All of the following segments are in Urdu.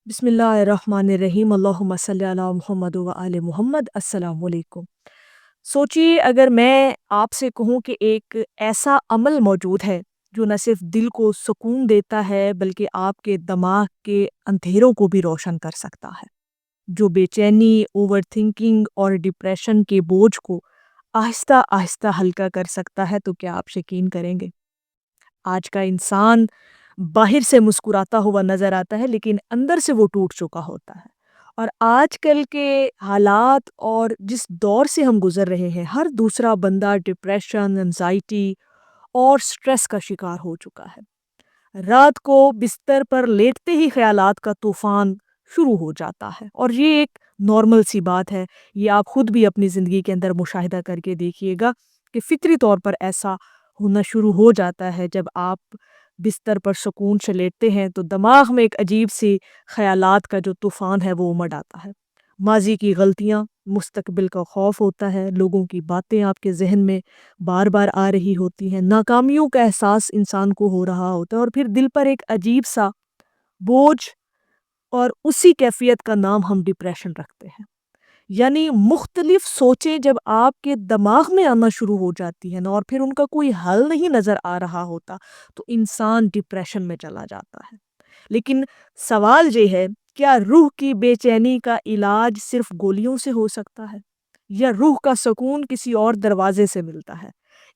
بسم اللہ الرحمن الرحیم اللہم صلی علی محمد و آل محمد السلام علیکم۔ سوچیے اگر میں آپ سے کہوں کہ ایک ایسا عمل موجود ہے جو نہ صرف دل کو سکون دیتا ہے بلکہ آپ کے دماغ کے اندھیروں کو بھی روشن کر سکتا ہے، جو بے چینی، اوور تھنکنگ اور ڈپریشن کے بوجھ کو آہستہ آہستہ ہلکا کر سکتا ہے، تو کیا آپ یقین کریں گے؟ آج کا انسان باہر سے مسکراتا ہوا نظر آتا ہے لیکن اندر سے وہ ٹوٹ چکا ہوتا ہے۔ اور آج کل کے حالات اور جس دور سے ہم گزر رہے ہیں، ہر دوسرا بندہ ڈپریشن، انزائٹی اور سٹریس کا شکار ہو چکا ہے۔ رات کو بستر پر لیٹتے ہی خیالات کا طوفان شروع ہو جاتا ہے، اور یہ ایک نارمل سی بات ہے۔ یہ آپ خود بھی اپنی زندگی کے اندر مشاہدہ کر کے دیکھیے گا کہ فطری طور پر ایسا ہونا شروع ہو جاتا ہے۔ جب آپ بستر پر سکون سے لیٹتے ہیں تو دماغ میں ایک عجیب سی خیالات کا جو طوفان ہے وہ امڑ آتا ہے۔ ماضی کی غلطیاں، مستقبل کا خوف ہوتا ہے، لوگوں کی باتیں آپ کے ذہن میں بار بار آ رہی ہوتی ہیں، ناکامیوں کا احساس انسان کو ہو رہا ہوتا ہے، اور پھر دل پر ایک عجیب سا بوجھ، اور اسی کیفیت کا نام ہم ڈپریشن رکھتے ہیں۔ یعنی مختلف سوچیں جب آپ کے دماغ میں آنا شروع ہو جاتی ہیں نا، اور پھر ان کا کوئی حل نہیں نظر آ رہا ہوتا، تو انسان ڈپریشن میں چلا جاتا ہے۔ لیکن سوال یہ ہے، کیا روح کی بے چینی کا علاج صرف گولیوں سے ہو سکتا ہے، یا روح کا سکون کسی اور دروازے سے ملتا ہے؟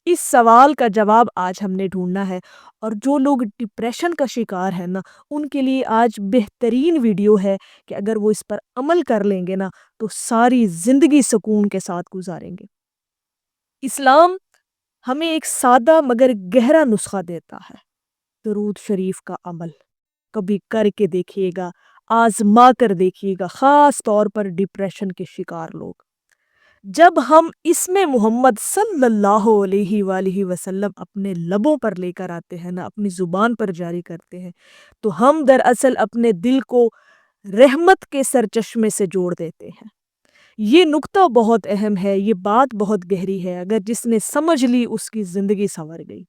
اس سوال کا جواب آج ہم نے ڈھونڈنا ہے، اور جو لوگ ڈپریشن کا شکار ہیں نا، ان کے لیے آج بہترین ویڈیو ہے کہ اگر وہ اس پر عمل کر لیں گے نا تو ساری زندگی سکون کے ساتھ گزاریں گے۔ اسلام ہمیں ایک سادہ مگر گہرا نسخہ دیتا ہے: درود شریف کا عمل کبھی کر کے دیکھیے گا، آزما کر دیکھیے گا، خاص طور پر ڈپریشن کے شکار لوگ۔ جب ہم اس میں محمد صلی اللہ علیہ وآلہ وسلم اپنے لبوں پر لے کر آتے ہیں نا، اپنی زبان پر جاری کرتے ہیں، تو ہم دراصل اپنے دل کو رحمت کے سرچشمے سے جوڑ دیتے ہیں۔ یہ نکتہ بہت اہم ہے، یہ بات بہت گہری ہے، اگر جس نے سمجھ لی اس کی زندگی سنور گئی۔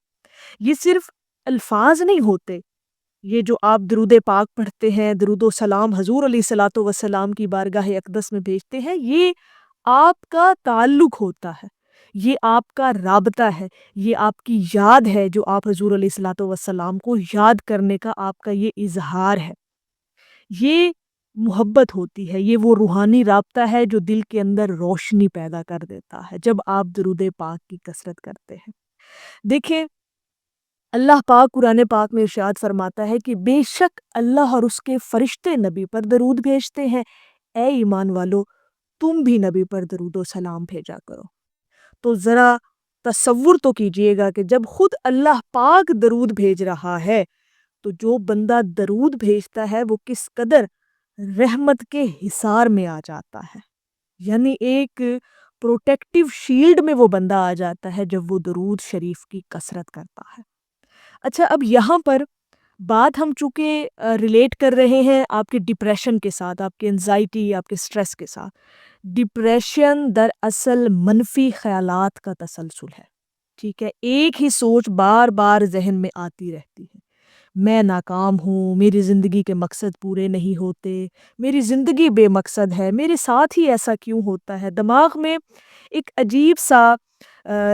یہ صرف الفاظ نہیں ہوتے، یہ جو آپ درود پاک پڑھتے ہیں، درود و سلام حضور علیہ الصلوۃ والسلام کی بارگاہ اقدس میں بھیجتے ہیں، یہ آپ کا تعلق ہوتا ہے، یہ آپ کا رابطہ ہے، یہ آپ کی یاد ہے، جو آپ حضور علیہ الصلوۃ والسلام کو یاد کرنے کا آپ کا یہ اظہار ہے۔ یہ محبت ہوتی ہے، یہ وہ روحانی رابطہ ہے جو دل کے اندر روشنی پیدا کر دیتا ہے جب آپ درود پاک کی کثرت کرتے ہیں۔ دیکھیں، اللہ پاک قرآن پاک میں ارشاد فرماتا ہے کہ بے شک اللہ اور اس کے فرشتے نبی پر درود بھیجتے ہیں، اے ایمان والو تم بھی نبی پر درود و سلام بھیجا کرو۔ تو ذرا تصور تو کیجئے گا کہ جب خود اللہ پاک درود بھیج رہا ہے تو جو بندہ درود بھیجتا ہے وہ کس قدر رحمت کے حصار میں آ جاتا ہے۔ یعنی ایک پروٹیکٹیو شیلڈ میں وہ بندہ آ جاتا ہے جب وہ درود شریف کی کثرت کرتا ہے۔ اچھا، اب یہاں پر بات ہم چونکہ ریلیٹ کر رہے ہیں آپ کے ڈپریشن کے ساتھ، آپ کے انزائٹی، آپ کے سٹریس کے ساتھ۔ ڈپریشن دراصل منفی خیالات کا تسلسل ہے، ٹھیک ہے؟ ایک ہی سوچ بار بار ذہن میں آتی رہتی ہے: میں ناکام ہوں، میری زندگی کے مقصد پورے نہیں ہوتے، میری زندگی بے مقصد ہے، میرے ساتھ ہی ایسا کیوں ہوتا ہے۔ دماغ میں ایک عجیب سا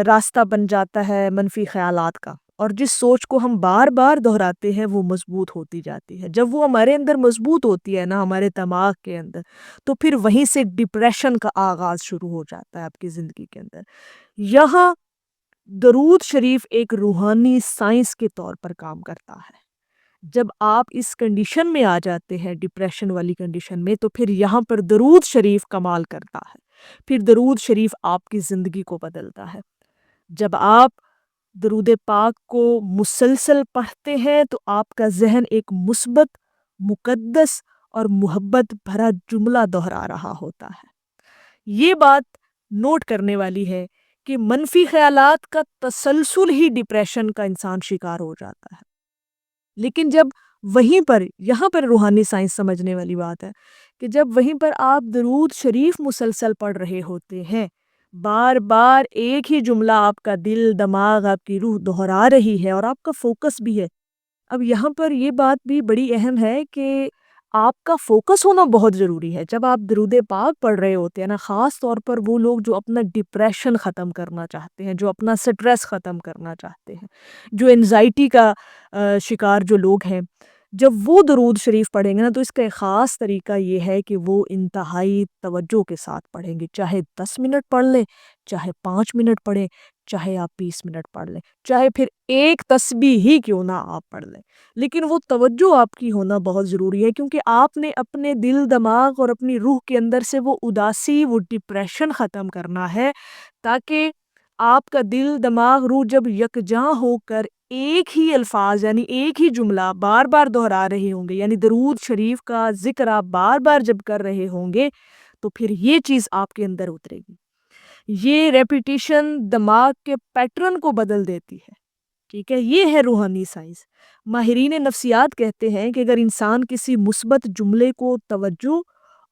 راستہ بن جاتا ہے منفی خیالات کا، اور جس سوچ کو ہم بار بار دہراتے ہیں وہ مضبوط ہوتی جاتی ہے۔ جب وہ ہمارے اندر مضبوط ہوتی ہے نا، ہمارے دماغ کے اندر، تو پھر وہیں سے ڈپریشن کا آغاز شروع ہو جاتا ہے آپ کی زندگی کے اندر۔ یہاں درود شریف ایک روحانی سائنس کے طور پر کام کرتا ہے۔ جب آپ اس کنڈیشن میں آ جاتے ہیں، ڈپریشن والی کنڈیشن میں، تو پھر یہاں پر درود شریف کمال کرتا ہے، پھر درود شریف آپ کی زندگی کو بدلتا ہے۔ جب آپ درود پاک کو مسلسل پڑھتے ہیں تو آپ کا ذہن ایک مثبت، مقدس اور محبت بھرا جملہ دہرا رہا ہوتا ہے۔ یہ بات نوٹ کرنے والی ہے کہ منفی خیالات کا تسلسل ہی ڈپریشن کا انسان شکار ہو جاتا ہے۔ لیکن جب وہیں پر، یہاں پر روحانی سائنس سمجھنے والی بات ہے کہ جب وہیں پر آپ درود شریف مسلسل پڑھ رہے ہوتے ہیں، بار بار ایک ہی جملہ آپ کا دل، دماغ، آپ کی روح دہرا رہی ہے اور آپ کا فوکس بھی ہے۔ اب یہاں پر یہ بات بھی بڑی اہم ہے کہ آپ کا فوکس ہونا بہت ضروری ہے جب آپ درود پاک پڑھ رہے ہوتے ہیں نا، خاص طور پر وہ لوگ جو اپنا ڈپریشن ختم کرنا چاہتے ہیں، جو اپنا سٹریس ختم کرنا چاہتے ہیں، جو انزائٹی کا شکار جو لوگ ہیں، جب وہ درود شریف پڑھیں گے نا، تو اس کا ایک خاص طریقہ یہ ہے کہ وہ انتہائی توجہ کے ساتھ پڑھیں گے، چاہے 10 منٹ پڑھ لیں، چاہے 5 منٹ پڑھیں، چاہے آپ 20 منٹ پڑھ لیں، چاہے پھر ایک تسبیح ہی کیوں نہ آپ پڑھ لیں، لیکن وہ توجہ آپ کی ہونا بہت ضروری ہے، کیونکہ آپ نے اپنے دل دماغ اور اپنی روح کے اندر سے وہ اداسی، وہ ڈپریشن ختم کرنا ہے، تاکہ آپ کا دل دماغ روح جب یکجاں ہو کر ایک ہی الفاظ یعنی ایک ہی جملہ بار بار دہرا رہے ہوں گے، یعنی درود شریف کا ذکر آپ بار بار جب کر رہے ہوں گے، تو پھر یہ چیز آپ کے اندر اترے گی۔ یہ ریپیٹیشن دماغ کے پیٹرن کو بدل دیتی ہے، ٹھیک ہے؟ یہ ہے روحانی سائنس۔ ماہرین نفسیات کہتے ہیں کہ اگر انسان کسی مثبت جملے کو توجہ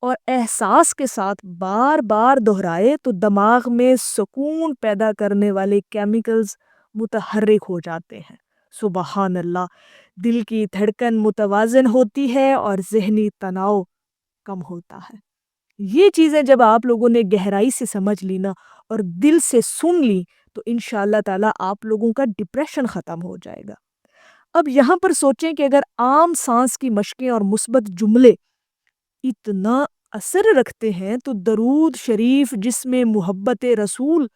اور احساس کے ساتھ بار بار دہرائے تو دماغ میں سکون پیدا کرنے والے کیمیکلز متحرک ہو جاتے ہیں۔ سبحان اللہ! دل کی دھڑکن متوازن ہوتی ہے اور ذہنی تناؤ کم ہوتا ہے۔ یہ چیزیں جب آپ لوگوں نے گہرائی سے سمجھ لی نا اور دل سے سن لی، تو انشاءاللہ تعالیٰ آپ لوگوں کا ڈپریشن ختم ہو جائے گا۔ اب یہاں پر سوچیں کہ اگر عام سانس کی مشقیں اور مثبت جملے اتنا اثر رکھتے ہیں، تو درود شریف جس میں محبت رسول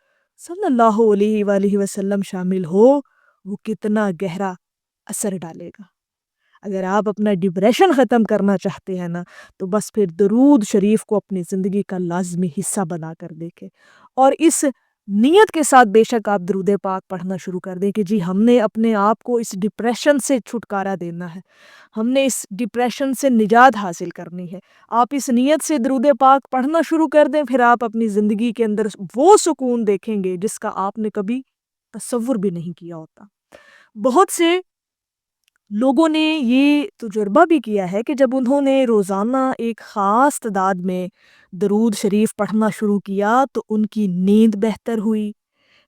صلی اللہ علیہ وآلہ وسلم شامل ہو، وہ کتنا گہرا اثر ڈالے گا۔ اگر آپ اپنا ڈپریشن ختم کرنا چاہتے ہیں نا، تو بس پھر درود شریف کو اپنی زندگی کا لازمی حصہ بنا کر دیکھیں، اور اس نیت کے ساتھ بے شک آپ درود پاک پڑھنا شروع کر دیں کہ جی ہم نے اپنے آپ کو اس ڈپریشن سے چھٹکارا دینا ہے، ہم نے اس ڈپریشن سے نجات حاصل کرنی ہے۔ آپ اس نیت سے درود پاک پڑھنا شروع کر دیں، پھر آپ اپنی زندگی کے اندر وہ سکون دیکھیں گے جس کا آپ نے کبھی تصور بھی نہیں کیا ہوتا۔ بہت سے لوگوں نے یہ تجربہ بھی کیا ہے کہ جب انہوں نے روزانہ ایک خاص تعداد میں درود شریف پڑھنا شروع کیا، تو ان کی نیند بہتر ہوئی،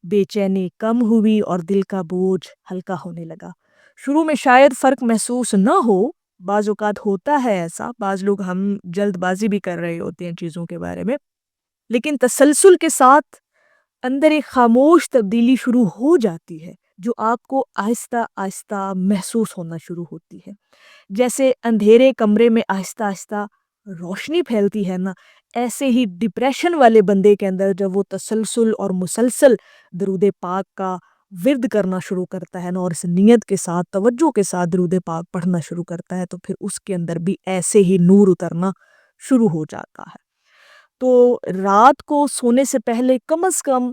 بے چینی کم ہوئی اور دل کا بوجھ ہلکا ہونے لگا۔ شروع میں شاید فرق محسوس نہ ہو، بعض اوقات ہوتا ہے ایسا، بعض لوگ ہم جلد بازی بھی کر رہے ہوتے ہیں چیزوں کے بارے میں، لیکن تسلسل کے ساتھ اندر ایک خاموش تبدیلی شروع ہو جاتی ہے، جو آپ کو آہستہ آہستہ محسوس ہونا شروع ہوتی ہے۔ جیسے اندھیرے کمرے میں آہستہ آہستہ روشنی پھیلتی ہے نا، ایسے ہی ڈپریشن والے بندے کے اندر جب وہ تسلسل اور مسلسل درود پاک کا ورد کرنا شروع کرتا ہے نا، اور اس نیت کے ساتھ توجہ کے ساتھ درود پاک پڑھنا شروع کرتا ہے، تو پھر اس کے اندر بھی ایسے ہی نور اترنا شروع ہو جاتا ہے۔ تو رات کو سونے سے پہلے کم از کم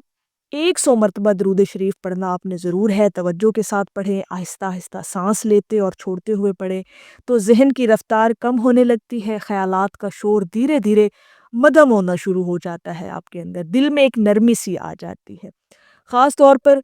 100 مرتبہ درود شریف پڑھنا آپ نے ضرور ہے، توجہ کے ساتھ پڑھیں، آہستہ آہستہ سانس لیتے اور چھوڑتے ہوئے پڑھیں، تو ذہن کی رفتار کم ہونے لگتی ہے، خیالات کا شور دھیرے دھیرے مدھم ہونا شروع ہو جاتا ہے، آپ کے اندر دل میں ایک نرمی سی آ جاتی ہے۔ خاص طور پر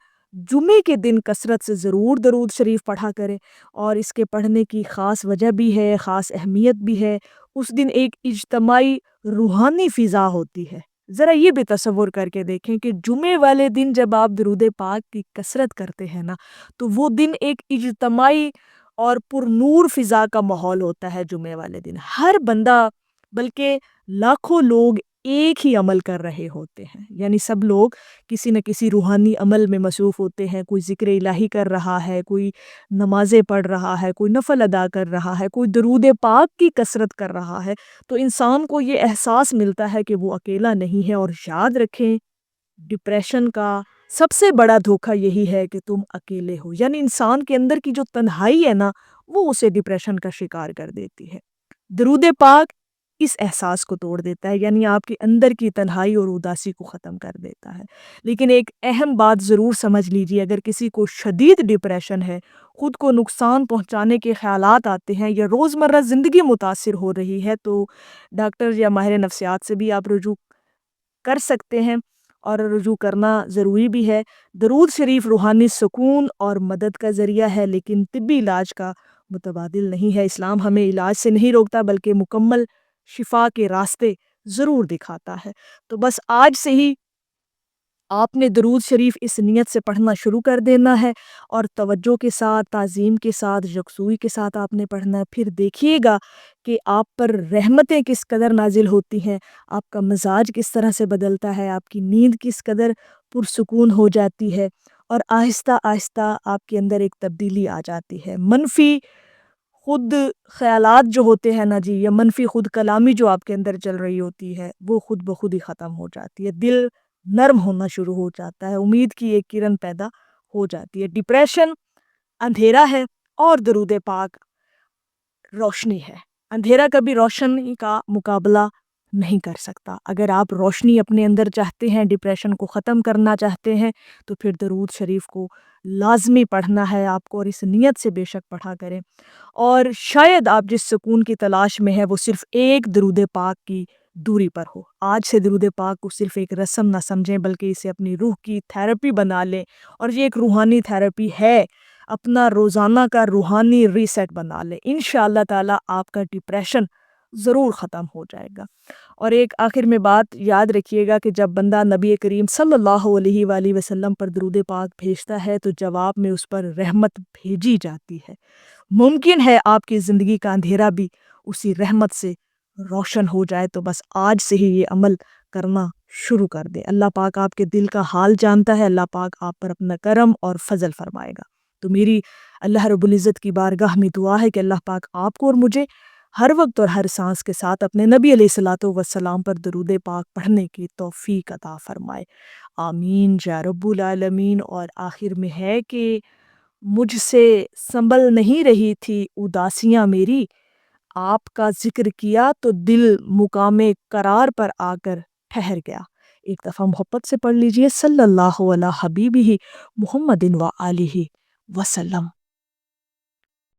جمعے کے دن کثرت سے ضرور درود شریف پڑھا کریں، اور اس کے پڑھنے کی خاص وجہ بھی ہے، خاص اہمیت بھی ہے۔ اس دن ایک اجتماعی روحانی فضا ہوتی ہے۔ ذرا یہ بھی تصور کر کے دیکھیں کہ جمعے والے دن جب آپ درود پاک کی کثرت کرتے ہیں نا، تو وہ دن ایک اجتماعی اور پر نور فضا کا ماحول ہوتا ہے۔ جمعے والے دن ہر بندہ، بلکہ لاکھوں لوگ ایک ہی عمل کر رہے ہوتے ہیں، یعنی سب لوگ کسی نہ کسی روحانی عمل میں مصروف ہوتے ہیں، کوئی ذکر الہی کر رہا ہے، کوئی نمازیں پڑھ رہا ہے، کوئی نفل ادا کر رہا ہے، کوئی درود پاک کی کثرت کر رہا ہے، تو انسان کو یہ احساس ملتا ہے کہ وہ اکیلا نہیں ہے۔ اور یاد رکھیں، ڈپریشن کا سب سے بڑا دھوکہ یہی ہے کہ تم اکیلے ہو، یعنی انسان کے اندر کی جو تنہائی ہے نا، وہ اسے ڈپریشن کا شکار کر دیتی ہے۔ درود پاک اس احساس کو توڑ دیتا ہے، یعنی آپ کے اندر کی تنہائی اور اداسی کو ختم کر دیتا ہے۔ لیکن ایک اہم بات ضرور سمجھ لیجیے، اگر کسی کو شدید ڈپریشن ہے، خود کو نقصان پہنچانے کے خیالات آتے ہیں، یا روزمرہ زندگی متاثر ہو رہی ہے، تو ڈاکٹر یا ماہر نفسیات سے بھی آپ رجوع کر سکتے ہیں، اور رجوع کرنا ضروری بھی ہے۔ درود شریف روحانی سکون اور مدد کا ذریعہ ہے، لیکن طبی علاج کا متبادل نہیں ہے۔ اسلام ہمیں علاج سے نہیں روکتا، بلکہ مکمل شفا کے راستے ضرور دکھاتا ہے۔ تو بس آج سے ہی آپ نے درود شریف اس نیت سے پڑھنا شروع کر دینا ہے اور توجہ کے ساتھ، تعظیم کے ساتھ، یکسوئی کے ساتھ آپ نے پڑھنا ہے۔ پھر دیکھیے گا کہ آپ پر رحمتیں کس قدر نازل ہوتی ہیں، آپ کا مزاج کس طرح سے بدلتا ہے، آپ کی نیند کس قدر پرسکون ہو جاتی ہے، اور آہستہ آہستہ آپ کے اندر ایک تبدیلی آ جاتی ہے۔ منفی خود خیالات جو ہوتے ہیں نا جی، یا منفی خود کلامی جو آپ کے اندر چل رہی ہوتی ہے، وہ خود بخود ہی ختم ہو جاتی ہے۔ دل نرم ہونا شروع ہو جاتا ہے، امید کی ایک کرن پیدا ہو جاتی ہے۔ ڈپریشن اندھیرا ہے اور درود پاک روشنی ہے۔ اندھیرا کبھی روشنی کا مقابلہ نہیں کر سکتا۔ اگر آپ روشنی اپنے اندر چاہتے ہیں، ڈپریشن کو ختم کرنا چاہتے ہیں، تو پھر درود شریف کو لازمی پڑھنا ہے آپ کو، اور اس نیت سے بے شک پڑھا کریں۔ اور شاید آپ جس سکون کی تلاش میں ہے وہ صرف ایک درود پاک کی دوری پر ہو۔ آج سے درود پاک کو صرف ایک رسم نہ سمجھیں، بلکہ اسے اپنی روح کی تھیراپی بنا لیں، اور یہ ایک روحانی تھیراپی ہے۔ اپنا روزانہ کا روحانی ریسیٹ بنا لیں، انشاءاللہ تعالی آپ کا ڈپریشن ضرور ختم ہو جائے گا۔ اور ایک آخر میں بات یاد رکھیے گا کہ جب بندہ نبی کریم صلی اللہ علیہ وآلہ وسلم پر درود پاک بھیجتا ہے تو جواب میں اس پر رحمت بھیجی جاتی ہے۔ ممکن ہے آپ کی زندگی کا اندھیرا بھی اسی رحمت سے روشن ہو جائے، تو بس آج سے ہی یہ عمل کرنا شروع کر دیں۔ اللہ پاک آپ کے دل کا حال جانتا ہے، اللہ پاک آپ پر اپنا کرم اور فضل فرمائے گا۔ تو میری اللہ رب العزت کی بارگاہ میں دعا ہے کہ اللہ پاک آپ کو اور مجھے ہر وقت اور ہر سانس کے ساتھ اپنے نبی علیہ الصلوۃ والسلام پر درود پاک پڑھنے کی توفیق عطا فرمائے، آمین یا رب العالمین۔ اور آخر میں ہے کہ مجھ سے سنبھل نہیں رہی تھی اداسیاں میری، آپ کا ذکر کیا تو دل مقام قرار پر آ کر ٹھہر گیا۔ ایک دفعہ محبت سے پڑھ لیجئے، صلی اللہ علیہ حبیبہ محمد و آلہ وسلم۔